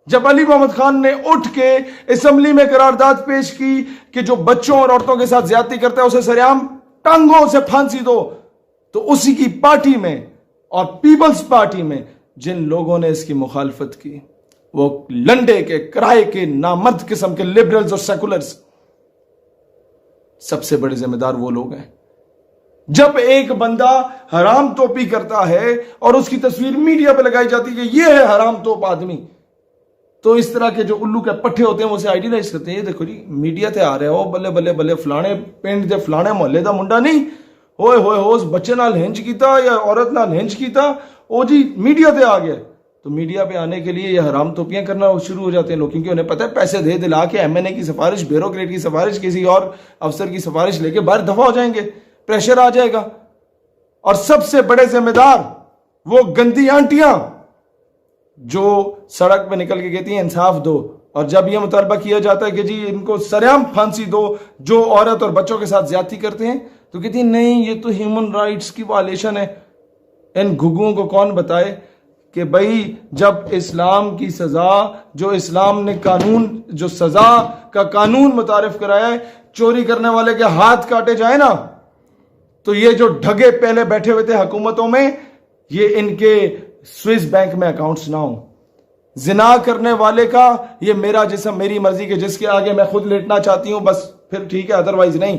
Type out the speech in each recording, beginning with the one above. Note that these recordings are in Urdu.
جب علی محمد خان نے اٹھ کے اسمبلی میں قرارداد پیش کی کہ جو بچوں اور عورتوں کے ساتھ زیادتی کرتا ہے اسے سریعام ٹانگوں سے پھانسی دو، تو اسی کی پارٹی میں اور پیپلز پارٹی میں جن لوگوں نے اس کی مخالفت کی وہ لنڈے کے کرائے کے نامرد قسم کے لبرلز اور سیکولرز، سب سے بڑے ذمہ دار وہ لوگ ہیں۔ جب ایک بندہ حرام توپی کرتا ہے اور اس کی تصویر میڈیا پہ لگائی جاتی ہے کہ یہ ہے حرام توپ آدمی، تو اس طرح کے جو الو کے پٹھے ہوتے ہیں وہ اسے آئیڈیلائز کرتے ہیں۔ یہ دیکھو جی میڈیا تے آ رہے ہو، بلے بلے بلے فلانے پنڈ دے فلانے محلے دا منڈا نہیں ہوئے ہوئے ہو اس بچے نال ہنج کیتا یا عورت نال ہنج کیتا، او جی میڈیا تے آ گیا۔ تو میڈیا پہ آنے کے لیے یہ حرام توپیاں کرنا شروع ہو جاتے ہیں لوگ، کیونکہ انہیں پتہ ہے پیسے دے دلا کے ایم این اے کی سفارش، بیوروکریٹ کی سفارش، کسی اور افسر کی سفارش لے کے باہر دفع ہو جائیں گے، پریشر آ جائے گا۔ اور سب سے بڑے ذمہ دار وہ گندی آنٹیاں جو سڑک پہ نکل کے کہتی ہیں انصاف دو، اور جب یہ مطالبہ کیا جاتا ہے کہ جی ان کو سریعام پھانسی دو جو عورت اور بچوں کے ساتھ زیادتی کرتے ہیں، تو کہتی ہیں نہیں یہ تو ہیومن رائٹس کی وائلیشن ہے۔ ان گھگوں کو کون بتائے کہ بھائی جب اسلام کی سزا، جو اسلام نے قانون، جو سزا کا قانون متعارف کرایا ہے، چوری کرنے والے کے ہاتھ کاٹے جائیں نا، تو یہ جو ڈھگے پہلے بیٹھے ہوئے تھے حکومتوں میں، یہ ان کے سوئس بینک میں اکاؤنٹس نہ ہوں۔ زنا کرنے والے کا یہ میرا جسم میری مرضی کے جس کے آگے میں خود لیٹنا چاہتی ہوں بس پھر ٹھیک ہے، ادروائز نہیں۔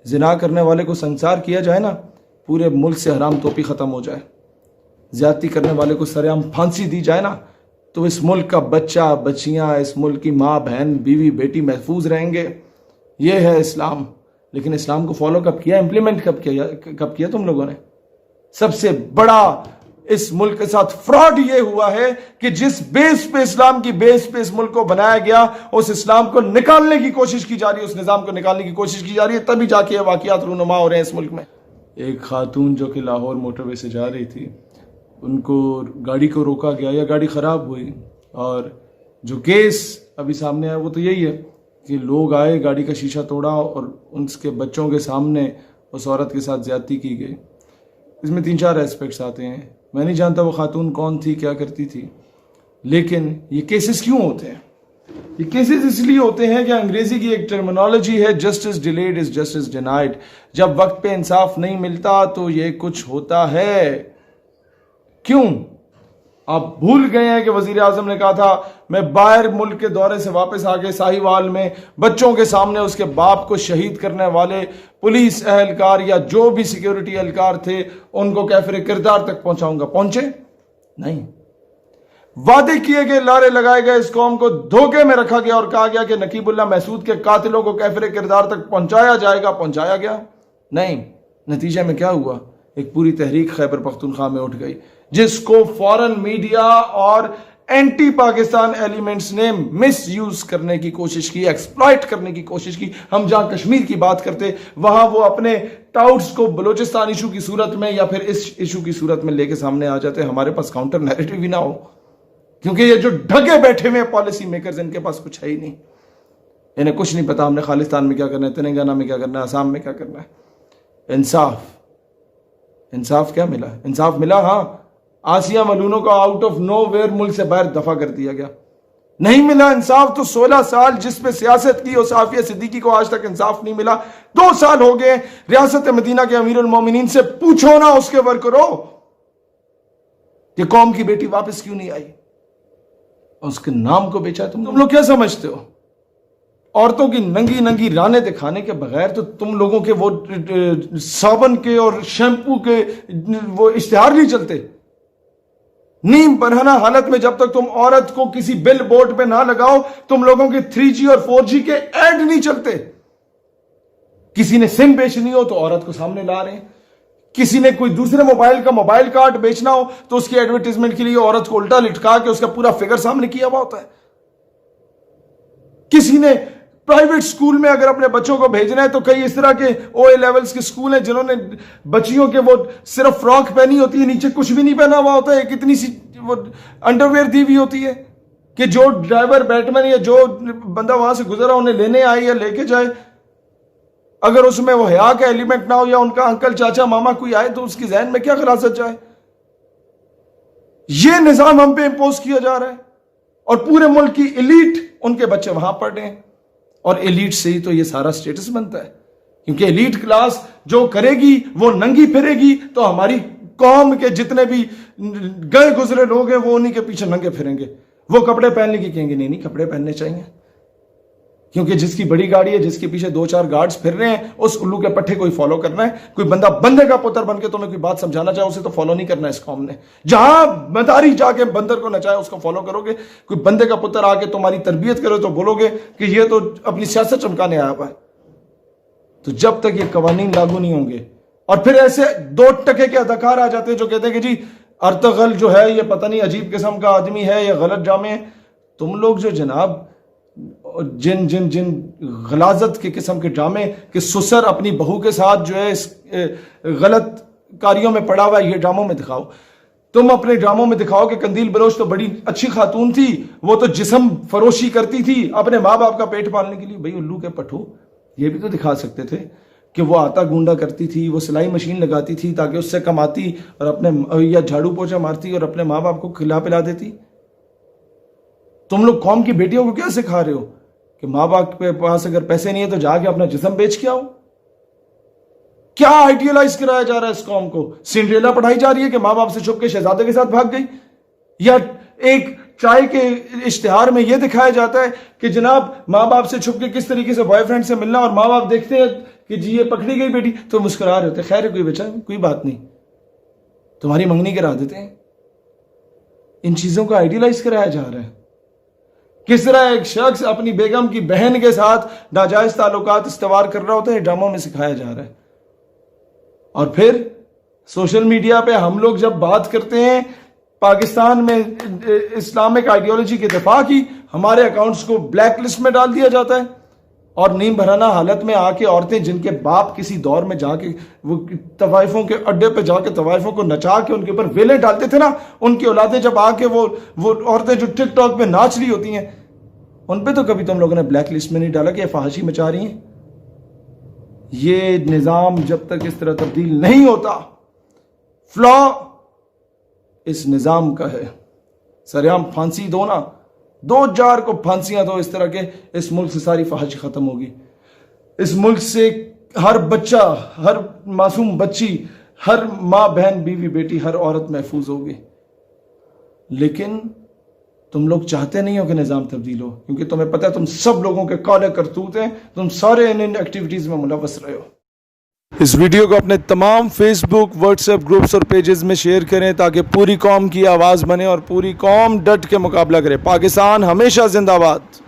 زنا کرنے والے کو سنسار کیا جائے نا، پورے ملک سے حرام توپی ختم ہو جائے، زیادتی کرنے والے کو سرعام پھانسی دی جائے نا، تو اس ملک کا بچہ بچیاں، اس ملک کی ماں بہن بیوی بیٹی محفوظ رہیں گے۔ یہ ہے اسلام۔ لیکن اسلام کو فالو کب کیا، امپلیمنٹ کب کیا تم لوگوں نے؟ سب سے بڑا اس ملک کے ساتھ فراڈ یہ ہوا ہے کہ جس بیس پہ اسلام کی بیس پہ اس ملک کو بنایا گیا، اس اسلام کو نکالنے کی کوشش کی جا رہی ہے، اس نظام کو نکالنے کی کوشش کی جا رہی ہے، تبھی جا کے واقعات رونما ہو رہے ہیں اس ملک میں۔ ایک خاتون جو کہ لاہور موٹر وے سے جا رہی تھی، ان کو گاڑی کو روکا گیا یا گاڑی خراب ہوئی، اور جو کیس ابھی سامنے آیا وہ تو یہی ہے کہ لوگ آئے، گاڑی کا شیشہ توڑا اور ان کے بچوں کے سامنے اس عورت کے ساتھ زیادتی کی گئی۔ اس میں 3-4 ایسپیکٹس آتے ہیں، میں نہیں جانتا وہ خاتون کون تھی، کیا کرتی تھی، لیکن یہ کیسز کیوں ہوتے ہیں؟ یہ کیسز اس لیے ہوتے ہیں کہ انگریزی کی ایک ٹرمینالوجی ہے، justice delayed is justice denied. جب وقت پہ انصاف نہیں ملتا تو یہ کچھ ہوتا ہے۔ کیوں؟ آپ بھول گئے ہیں کہ وزیر اعظم نے کہا تھا میں باہر ملک کے دورے سے واپس آ کے ساہیوال میں بچوں کے سامنے اس کے باپ کو شہید کرنے والے پولیس اہلکار یا جو بھی سیکیورٹی اہلکار تھے ان کو کیفر کردار تک پہنچاؤں گا۔ پہنچے نہیں۔ وعدے کیے گئے، لارے لگائے گئے، اس قوم کو دھوکے میں رکھا گیا اور کہا گیا کہ نقیب اللہ محسود کے قاتلوں کو کیفر کردار تک پہنچایا جائے گا، پہنچایا گیا نہیں۔ نتیجہ میں کیا ہوا؟ ایک پوری تحریک خیبر پختونخوا میں اٹھ گئی جس کو فورن میڈیا اور اینٹی پاکستان ایلیمنٹس نے مس یوز کرنے کی کوشش کی، ایکسپلائٹ کرنے کی کوشش کی۔ ہم جہاں کشمیر کی بات کرتے وہاں وہ اپنے ٹاؤٹس کو بلوچستان ایشو کی صورت میں یا پھر اس ایشو کی صورت میں لے کے سامنے آ جاتے۔ ہمارے پاس کاؤنٹر نیریٹو بھی نہ ہو، کیونکہ یہ جو ڈھگے بیٹھے ہوئے پالیسی میکرز ان کے پاس کچھ ہے ہی نہیں، انہیں کچھ نہیں پتا ہم نے خالستان میں کیا کرنا ہے، تلنگانہ میں کیا کرنا ہے، آسام میں کیا کرنا ہے۔ انصاف کیا ملا؟ انصاف ملا، ہاں، آسیہ ملونوں کو آؤٹ آف نو ویئر ملک سے باہر دفع کر دیا گیا۔ نہیں ملا انصاف تو 16 سال جس پہ سیاست کی، اور صافیہ صدیقی کو آج تک انصاف نہیں ملا۔ 2 سال ہو گئے ریاست مدینہ کے امیر المومنین سے پوچھو نا اس کے ورکروں کہ قوم کی بیٹی واپس کیوں نہیں آئی، اس کے نام کو بیچا۔ تم لوگ کیا سمجھتے ہو؟ عورتوں کی ننگی ننگی رانے دکھانے کے بغیر تو تم لوگوں کے وہ صابن کے اور شیمپو کے وہ اشتہار نہیں چلتے۔ نیم برہنہ حالت میں جب تک تم عورت کو کسی بل بورڈ پہ نہ لگاؤ، تم لوگوں کے 3G اور 4G کے ایڈ نہیں چلتے۔ کسی نے سم بیچنی ہو تو عورت کو سامنے لا رہے ہیں، کسی نے کوئی دوسرے موبائل کا موبائل کارڈ بیچنا ہو تو اس کی ایڈورٹیزمنٹ کے لیے عورت کو الٹا لٹکا کے اس کا پورا فگر سامنے کیا ہوا ہوتا ہے۔ کسی نے پرائیویٹ سکول میں اگر اپنے بچوں کو بھیجنا ہے تو کئی اس طرح کے OA لیولز کے سکول ہیں جنہوں نے بچیوں کے وہ صرف فراک پہنی ہوتی ہے، نیچے کچھ بھی نہیں پہنا ہوا ہوتا ہے، ایک اتنی سی وہ انڈرویئر دی ہوئی ہوتی ہے کہ جو ڈرائیور بیٹمین یا جو بندہ وہاں سے گزرا انہیں لینے آئے یا لے کے جائے، اگر اس میں وہ حیا کا ایلیمنٹ نہ ہو یا ان کا انکل چاچا ماما کوئی آئے تو اس کی ذہن میں کیا خلاصت جائے؟ یہ نظام ہم پہ امپوز کیا جا رہا ہے۔ اور پورے ملک کی ایلیٹ ان کے بچے وہاں پڑھ رہے ہیں، اور ایلیٹ سے ہی تو یہ سارا سٹیٹس بنتا ہے، کیونکہ ایلیٹ کلاس جو کرے گی وہ ننگی پھرے گی، تو ہماری قوم کے جتنے بھی گئے گزرے لوگ ہیں وہ انہی کے پیچھے ننگے پھریں گے۔ وہ کپڑے پہننے کی کہیں گے نہیں کپڑے پہننے چاہیے، کیونکہ جس کی بڑی گاڑی ہے، جس کے پیچھے 2-4 گارڈز پھر رہے ہیں، اس الو کے پٹھے کوئی فالو کرنا ہے؟ کوئی بندہ بندے کا پتر بن کے تمہیں کوئی بات سمجھانا چاہے اسے تو فالو نہیں کرنا ہے اس قوم نے۔ جہاں مداری جا کے بندر کو نچائے اس کو فالو کرو گے، کوئی بندے کا پتر آ کے تمہاری تربیت کرے تو بولو گے کہ یہ تو اپنی سیاست چمکانے آیا ہوا ہے۔ تو جب تک یہ قوانین لاگو نہیں ہوں گے، اور پھر ایسے 2 ٹکے کے اداکار آ جاتے ہیں جو کہتے ہیں کہ جی ارطغرل جو ہے یہ پتہ نہیں عجیب قسم کا آدمی ہے، یہ غلط جامع ہے۔ تم لوگ جو جناب جن غلاظت کے قسم کے ڈرامے کہ سسر اپنی بہو کے ساتھ جو ہے اس غلط کاریوں میں پڑا ہوا ہے، یہ ڈراموں میں دکھاؤ۔ تم اپنے ڈراموں میں دکھاؤ کہ قندیل بلوچ تو بڑی اچھی خاتون تھی، وہ تو جسم فروشی کرتی تھی اپنے ماں باپ کا پیٹ پالنے کے لیے۔ بھئی الو کے پٹھو، یہ بھی تو دکھا سکتے تھے کہ وہ آٹا گونڈا کرتی تھی، وہ سلائی مشین لگاتی تھی تاکہ اس سے کماتی اور اپنے یا جھاڑو پوچھا مارتی اور اپنے ماں باپ کو کھلا پلا دیتی۔ تم لوگ قوم کی بیٹیوں کو کیا سکھا رہے ہو کہ ماں باپ کے پاس اگر پیسے نہیں ہیں تو جا کے اپنا جسم بیچ کے آؤ؟ کیا آئیڈیالائز کرایا جا رہا ہے اس قوم کو؟ سنڈریلا پڑھائی جا رہی ہے کہ ماں باپ سے چھپ کے شہزادے کے ساتھ بھاگ گئی؟ یا ایک چائے کے اشتہار میں یہ دکھایا جاتا ہے کہ جناب ماں باپ سے چھپ کے کس طریقے سے بوائے فرینڈ سے ملنا، اور ماں باپ دیکھتے ہیں کہ جی یہ پکڑی گئی بیٹی تو مسکرا رہے ہوتے، خیر کوئی بچہ کوئی بات نہیں، تمہاری منگنی کرا دیتے ہیں۔ ان چیزوں کو آئیڈیالائز کرایا جا رہا ہے۔ کس طرح ایک شخص اپنی بیگم کی بہن کے ساتھ ناجائز تعلقات استوار کر رہا ہوتا ہے، ڈراموں میں سکھایا جا رہا ہے۔ اور پھر سوشل میڈیا پہ ہم لوگ جب بات کرتے ہیں پاکستان میں اسلامک آئیڈیالوجی کے دفاع کی، ہمارے اکاؤنٹس کو بلیک لسٹ میں ڈال دیا جاتا ہے، اور نیم بھرانا حالت میں آ کے عورتیں جن کے باپ کسی دور میں جا کے وہ طوائفوں کے اڈے پہ جا کے طوائفوں کو نچا کے ان کے اوپر ویلے ڈالتے تھے نا، ان کی اولادیں جب آ کے وہ عورتیں جو ٹک ٹاک پہ ناچ رہی ہوتی ہیں، ان پہ تو کبھی تم لوگوں نے بلیک لسٹ میں نہیں ڈالا کہ یہ فحاشی مچا رہی ہیں۔ یہ نظام جب تک اس طرح تبدیل نہیں ہوتا، فلا اس نظام کا ہے۔ سریعام پھانسی دو نا، 2-4 کو پھانسیاں دو، اس طرح کے اس ملک سے ساری فحاشی ختم ہوگی۔ اس ملک سے ہر بچہ، ہر معصوم بچی، ہر ماں بہن بیوی بیٹی، ہر عورت محفوظ ہوگی۔ لیکن تم لوگ چاہتے نہیں ہو کہ نظام تبدیل ہو، کیونکہ تمہیں پتہ ہے تم سب لوگوں کے کالے کرتوت ہیں، تم سارے ان ایکٹیویٹیز میں ملوث رہے ہو۔ اس ویڈیو کو اپنے تمام فیس بک، واٹس ایپ گروپس اور پیجز میں شیئر کریں تاکہ پوری قوم کی آواز بنے اور پوری قوم ڈٹ کے مقابلہ کرے۔ پاکستان ہمیشہ زندہ باد۔